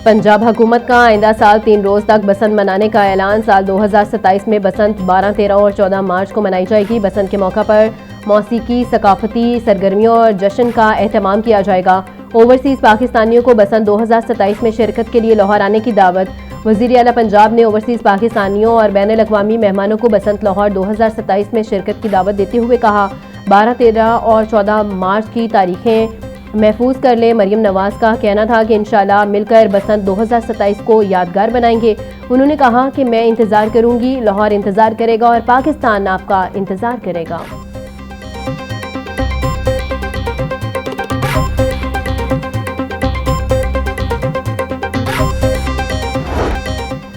पंजाब हुकूमत का आइंदा साल 3 रोज तक बसंत मनाने का ऐलान। साल 2027 में बसंत 12, 13 और 14 मार्च को मनाई जाएगी। बसंत के मौका पर मौसीकी, सकाफती सरगर्मियों और जश्न का एहतमाम किया जाएगा। ओवरसीज पाकिस्तानियों को बसंत 2027 में शिरकत के लिए लाहौर आने की दावत। वज़ीर आला पंजाब ने ओवरसीज पाकिस्तानियों और बैन अल-अक़वामी मेहमानों को बसंत लाहौर 2027 में शिरकत की दावत देते हुए कहा, 12, 13 और 14 मार्च की तारीखें महफूज कर ले। मरियम नवाज का कहना था कि इंशाल्लाह मिलकर बसंत 2027 को यादगार बनाएंगे। उन्होंने कहा कि मैं इंतजार करूंगी, लाहौर इंतजार करेगा और पाकिस्तान आपका इंतजार करेगा।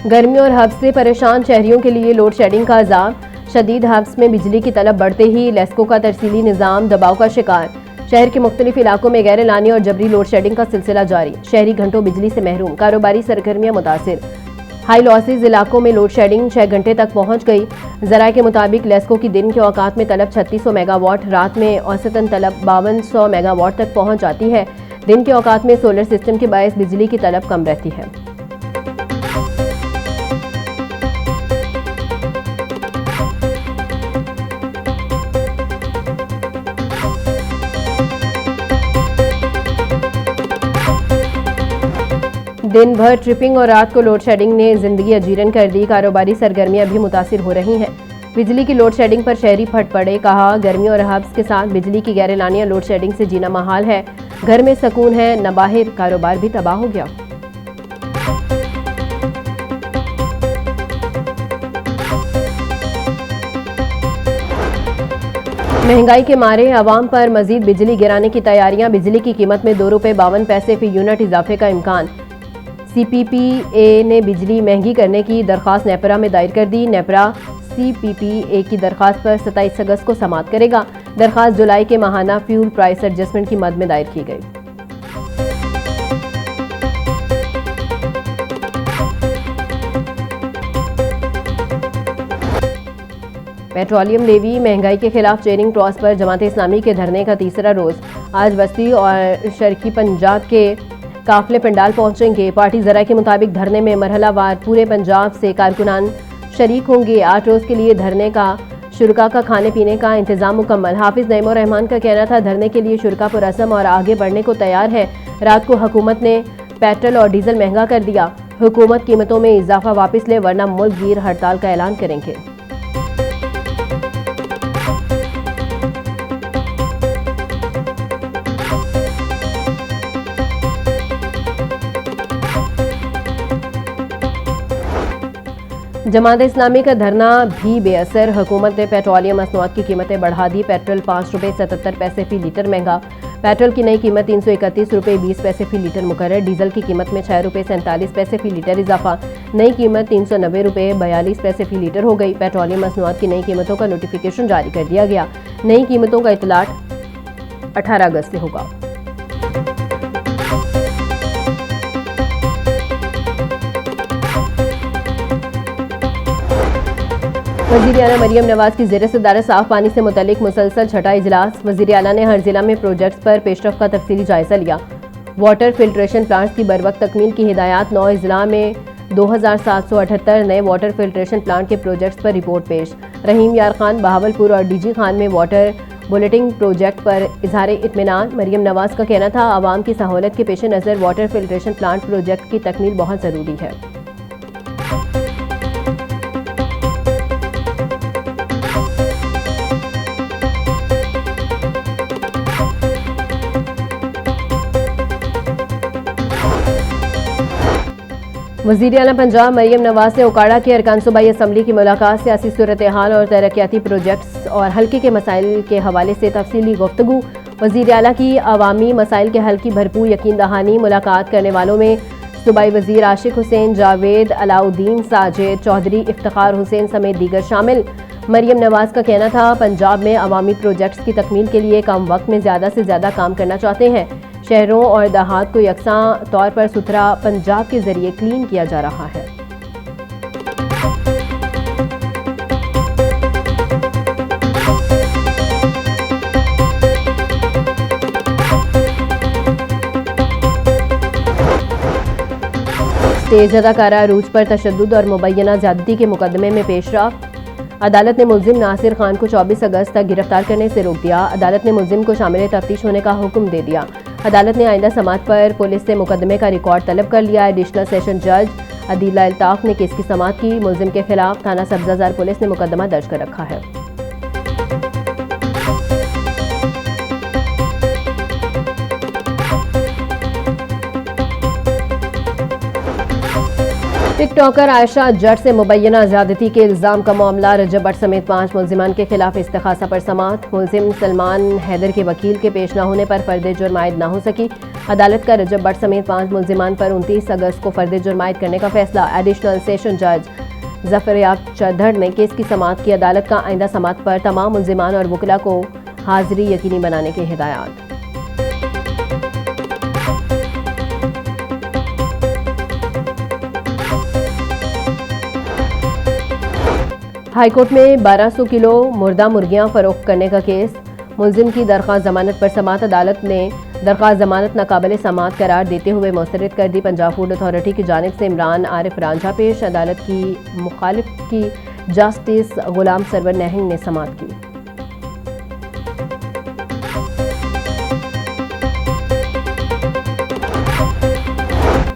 गर्मी और हब्स से परेशान शहरियों के लिए लोड शेडिंग का अजाब। शदीद हब्स में बिजली की तलब बढ़ते ही लेस्को का तरसीली निज़ाम दबाव का शिकार। शहर के मुख्तलिफ इलाकों में गैर एलानी और जबरी लोड शेडिंग का सिलसिला जारी। शहरी घंटों बिजली से महरूम, कारोबारी सरगर्मियां मुतासिर। हाई लॉसेज इलाकों में लोड शेडिंग 6 घंटे तक पहुंच गई। जराये के मुताबिक लेस्को की दिन के औकात में तलब 3600 मेगावाट, रात में औसतन तलब 5200 मेगावाट तक पहुंच जाती है। दिन के औकात में सोलर सिस्टम के बायस बिजली की तलब कम रहती है। दिन भर ट्रिपिंग और रात को लोड शेडिंग ने जिंदगी अजीरन कर दी। कारोबारी सरगर्मियां भी मुतासिर हो रही हैं। बिजली की लोड शेडिंग पर शहरी फट पड़े। कहा, गर्मी और हब्स के साथ बिजली की गैर एलानिया लोड शेडिंग से जीना महाल है। घर में सुकून है न बाहर, कारोबार भी तबाह हो गया। महंगाई के मारे अवाम पर मजीद बिजली गिराने की तैयारियां। बिजली की कीमत में 2 रुपये 52 पैसे फी यूनिट इजाफे का इम्कान। CPPA ने बिजली महंगी करने की दरख्वास्त नेपरा में दायर कर दी। नेपरा CPPA की दरख्वास्त पर 27 अगस्त को समाअत करेगा। दरख्वास्त जुलाई के माहाना फ्यूल प्राइस एडजस्टमेंट की मद में दायर की गई। पेट्रोलियम लेवी महंगाई के खिलाफ चेयरिंग क्रॉस पर जमात इस्लामी के धरने का तीसरा रोज। आज बस्ती और शर्की पंजाब के काफिले पंडाल पहुंचेंगे। पार्टी जरा के मुताबिक धरने में मरहलावार पूरे पंजाब से कारकुनान शरीक होंगे। 8 रोज के लिए धरने का शुरका का खाने पीने का इंतजाम मुकम्मल। हाफिज नईमुर रहमान का कहना था, धरने के लिए शुरका पुरअज़म और आगे बढ़ने को तैयार है। रात को हुकूमत ने पेट्रोल और डीजल महंगा कर दिया। हुकूमत कीमतों में इजाफा वापस ले वरना मुल्क गिर हड़ताल का ऐलान करेंगे। जमात इस्लामी का धरना भी बेअसर। हुकूमत ने पेट्रोलियम मसनूआत की कीमतें बढ़ा दी। पेट्रोल 5 रुपये 77 पैसे फी लीटर महंगा। पेट्रोल की नई कीमत 331 रुपये 20 पैसे फी लीटर मुकर्रर। डीजल की कीमत में 6 रुपये 47 पैसे फी लीटर इजाफा। नई कीमत 390 रुपये 42 पैसे फी लीटर हो गई। पेट्रोलियम मसनूआत की नई कीमतों का नोटिफिकेशन जारी कर दिया गया। नई कीमतों का इतलाट 18 अगस्त से होगा। वज़ीर आला मरियम नवाज की ज़ेर सदारत साफ पानी से मुतल्लिक मुसलसल छठा इजलास। वज़ीर आला ने हर जिला में प्रोजेक्ट्स पर पेशरफ का तफसीली जायजा लिया। वाटर फिल्ट्रेशन प्लांट्स की बरवक्त तकमील की हिदायत। 9 अजला में 2778 नए वाटर फिल्ट्रेशन प्लांट के प्रोजेक्ट्स पर रिपोर्ट पेश। रहीम यार खान बहावलपुर और DG खान में वाटर बुलेटिन प्रोजेक्ट पर इजहार इत्मीनान। मरियम नवाज का कहना था, आवाम की सहूलत के पेश नज़र वाटर फिल्ट्रेशन प्लांट प्रोजेक्ट की तकमील बहुत ज़रूरी है। वज़ीर आला पंजाब मरियम नवाज ने उकाड़ा के अरकान सूबाई असम्बली की मुलाकात। सियासी सूरत हाल और तरक्याती प्रोजेक्ट्स और हल्के के मसाइल के हवाले से तफसीली गुफ्तगू। वज़ीर आला की अवामी मसाइल के हल की भरपूर यकीन दहानी। मुलाकात करने वालों में सूबाई वज़ीर आशिक हुसैन, जावेद, अलाउद्दीन साजिद, चौधरी इफ्तिखार हुसैन समेत दीगर शामिल। मरियम नवाज का कहना था, पंजाब में अवामी प्रोजेक्ट्स की तकमील के लिए कम वक्त में ज़्यादा से ज़्यादा काम करना चाहते हैं। शहरों और देहात को यकसां तौर पर सुथरा पंजाब के जरिए क्लीन किया जा रहा है। तेज अदाकारा अरूज पर तशद्दुद और मुबैना ज्यादती के मुकदमे में पेशरफ। अदालत ने मुल्जिम नासिर खान को 24 अगस्त तक गिरफ्तार करने से रोक दिया। अदालत ने मुल्जिम को शामिल तफ्तीश होने का हुक्म दे दिया। अदालत ने आइंदा समाअत पर पुलिस से मुकदमे का रिकॉर्ड तलब कर लिया। एडिशनल सेशन जज अदीला अल्ताफ ने केस की समाअत की। मुल्जिम के खिलाफ थाना सब्जाजार पुलिस ने मुकदमा दर्ज कर रखा है। टिकटॉकर आयशा जट से मुबैना ज्यादती के इल्जाम का मामला। रजब भट्ट समेत 5 मुल्जिमान के खिलाफ इस्तिखासा पर समाअत। मुल्जिम सलमान हैदर के वकील के पेश न होने पर फर्द जुर्म आयद न हो सकी। अदालत का रजब भट्ट समेत 5 मुल्जिमान पर 29 अगस्त को फर्द जुर्म आयद करने का फैसला। एडिशनल सेशन जज जफरयाब चौधरी ने केस की समाअत की। अदालत का आइंदा समाअत पर तमाम मुल्जिमान और वकीला को हाजिरी यकीनी बनाने की हिदायत। हाईकोर्ट में 1200 किलो मुर्दा मुर्गियां फरोख्त करने का केस। मुल्जिम की दरख्वास्त जमानत पर समाअत। अदालत ने दरख्वास्त जमानत नाकाबिल समाअत करार देते हुए मुस्तरद कर दी। पंजाब फूड अथॉरिटी की जानिब से इमरान आरिफ रांझा पेश। अदालत की मुखालिफ की जस्टिस गुलाम सरवर नहंग ने समाअत की।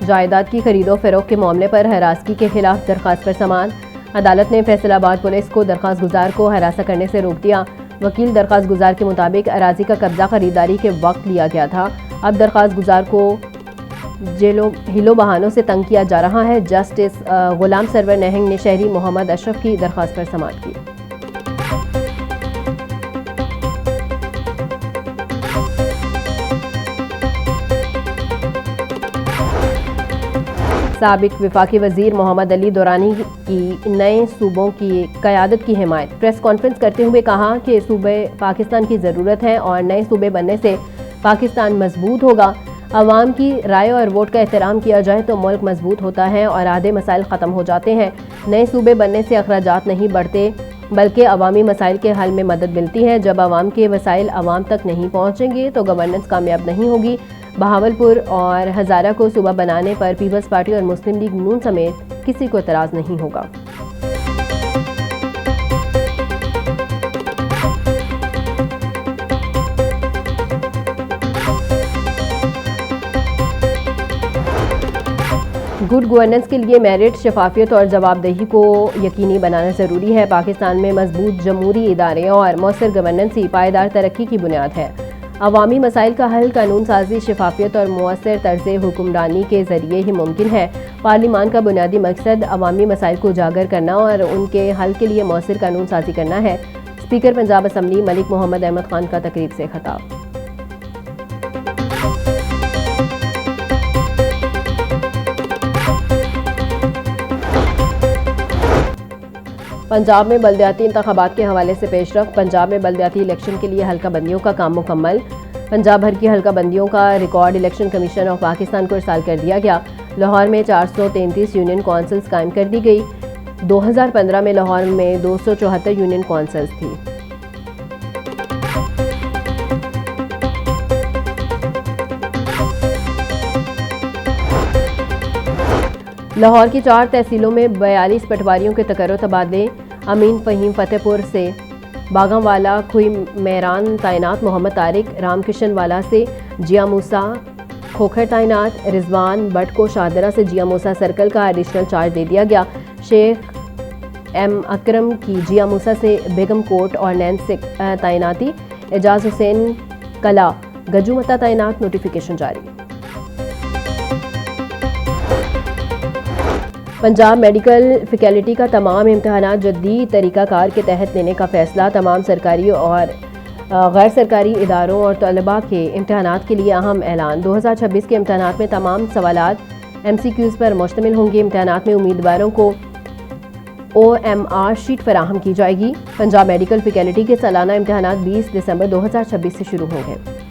जायदाद की खरीदो फरोख्त के मामले पर हरासगी के खिलाफ दरख्वास्त पर समाअत। अदालत ने फैसलाबाद पुलिस को दरख्वास्त गुजार को हरासा करने से रोक दिया। वकील दरख्वास्त गुजार के मुताबिक अराजी का कब्जा खरीदारी के वक्त लिया गया था। अब दरख्वास्त गुजार को हिलो बहानों से तंग किया जा रहा है। जस्टिस गुलाम सरवर नहंग ने शहरी मोहम्मद अशरफ की दरख्वास्त पर समाअत की। साबिक विफाकी वजीर मोहम्मद अली दुरानी की नए सूबों की क़यादत की हिमायत। प्रेस कॉन्फ्रेंस करते हुए कहा कि सूबे पाकिस्तान की ज़रूरत है और नए सूबे बनने से पाकिस्तान मजबूत होगा। अवाम की राय और वोट का एहतराम किया जाए तो मुल्क मजबूत होता है और आधे मसाइल ख़त्म हो जाते हैं। नए सूबे बनने से अखराजात नहीं बढ़ते बल्कि अवामी मसाइल के हल में मदद मिलती है। जब अवाम के वसाइल अवाम तक नहीं पहुँचेंगे तो गवर्नेंस कामयाब नहीं होगी। बहावलपुर और हज़ारा को सूबा बनाने पर पीपल्स पार्टी और मुस्लिम लीग नून समेत किसी को एतराज़ नहीं होगा। गुड गवर्नेंस के लिए मेरिट, शफाफियत और जवाबदेही को यकीनी बनाना ज़रूरी है। पाकिस्तान में मजबूत जमहूरी इदारे और मौसर गवर्नेंस ही पायदार तरक्की की बुनियाद है। अवामी मसाइल का हल कानून साजी, शफाफियत और मौसर तर्ज़ हुक्मरानी के ज़रिए ही मुमकिन है। पार्लिमान का बुनियादी मकसद अवामी मसाइल को उजागर करना और उनके हल के लिए मौसर कानून साजी करना है। स्पीकर पंजाब असम्बली मलिक मोहम्मद अहमद खान का तकरीब से खिताब। पंजाब में बल्दियाती इंतखाबात के हवाले से पेशरफ। पंजाब में बल्दियाती इलेक्शन के लिए हल्का बंदियों का काम मुकम्मल। पंजाब भर की हल्का बंदियों का record election commission of Pakistan को इरसाल कर दिया गया। लाहौर में 433 यूनियन कौंसल्स कायम कर दी गई। 2015 में लाहौर में 274 यूनियन कौंसल्स थी। लाहौर की 4 तहसीलों में 42 पटवारियों के तकर्रुर तबादले। अमीन फहीम फतेहपुर से बागांवाला खुई मेहरान तैनात। मोहम्मद तारिक रामकिशन वाला से जिया मूसा खोखर तैनात। रिजवान भट्ट को शाहदरा से जिया मूसा सर्कल का एडिशनल चार्ज दे दिया गया। शेख एम अकरम की जिया मूसा से बेगम कोट और नैन से तैनाती। एजाज हुसैन कला गजूमता तैनात। नोटिफिकेशन जारी। पंजाब मेडिकल फैकल्टी का तमाम इम्तहानात जदीद तरीक़ाकार के तहत लेने का फ़ैसला। तमाम सरकारी और गैर सरकारी इदारों और तलबा के इम्तहानात के लिए अहम ऐलान। 2026 के इम्तहानात में तमाम सवालात MCQs पर मुश्तमिल होंगे। इम्तहानात में उम्मीदवारों को OMR शीट फराहम की जाएगी। पंजाब मेडिकल फैकल्टी के सालाना इम्तहानात 20 दिसंबर 2026 से शुरू होंगे।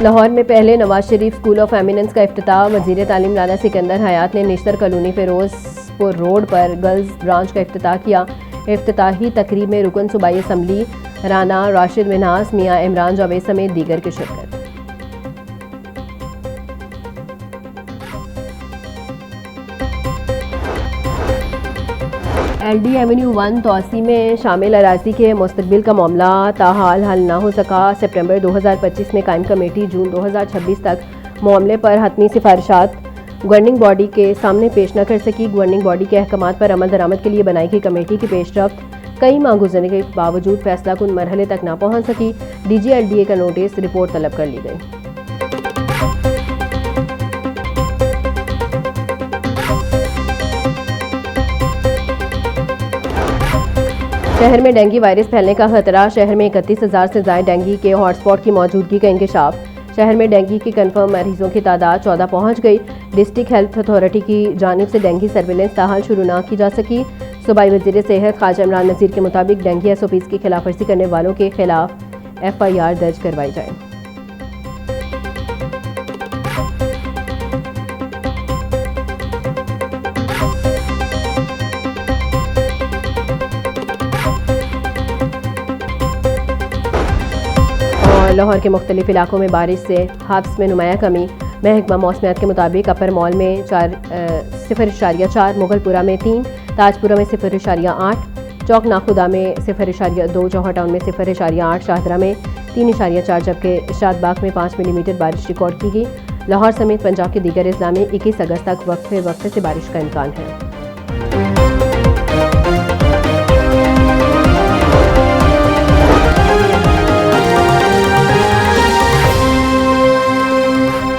लाहौर में पहले Nawaz Sharif school of eminence का इफ्तिताह। वज़ीर तालीम राना सिकंदर हयात ने निश्तर कॉलोनी फिरोजपुर रोड पर गर्ल्स ब्रांच का इफ्तिताह किया। इफ्तिताही तकरीब में रुकन सूबाई असम्बली राना, राशिद मिन्हास, मियां इमरान जावेद समेत दीगर की शिरकत। LD एवेन्यू 1 तोसी में शामिल अराजी के मुस्तकबिल का मामला ताहाल हल न हो सका। सितंबर 2025 में कायम कमेटी जून 2026 तक मामले पर हतमी सिफारिशात गवर्निंग बॉडी के सामने पेश न कर सकी। गवर्निंग बॉडी के अहकामात पर अमल दरामद के लिए बनाई गई कमेटी की पेशरफ्त कई माह गुजरने के बावजूद फैसला कुन मरहले तक न पहुंच सकी। DG LDA का नोटिस रिपोर्ट तलब कर ली गई। शहर में डेंगू वायरस फैलने का खतरा। शहर में 31,000 से ज्यादा डेंगू के हॉटस्पॉट की मौजूदगी का इंकशाफ। शहर में डेंगू के कंफर्म मरीजों की तादाद 14 पहुंच गई। डिस्ट्रिक्ट हेल्थ अथॉरिटी की जानिब से डेंगू सर्विलेंस ताहाल शुरू न की जा सकी। सूबाई वज़ीर सेहत ख्वाजा इमरान नज़ीर के मुताबिक डेंगू SOPs की खिलाफवर्जी करने वालों के खिलाफ FIR दर्ज करवाई जाए। लाहौर के मुख्तलिफ इलाकों में बारिश से हाब्स में नुमाया कमी। महकमा मौसमियात के मुताबिक अपर मॉल में 0.4, मुगलपुरा में 3, ताजपुरा में 0.8, चौक नाखुदा में 0.2, जौहर टाउन में 0.8, शाहदरा में 3.4 जबकि शादबाग में 5 मिलीमीटर बारिश रिकॉर्ड की गई। लाहौर समेत पंजाब के दीगर अजला में 21 अगस्त तक वक्फे से बारिश का इम्कान है।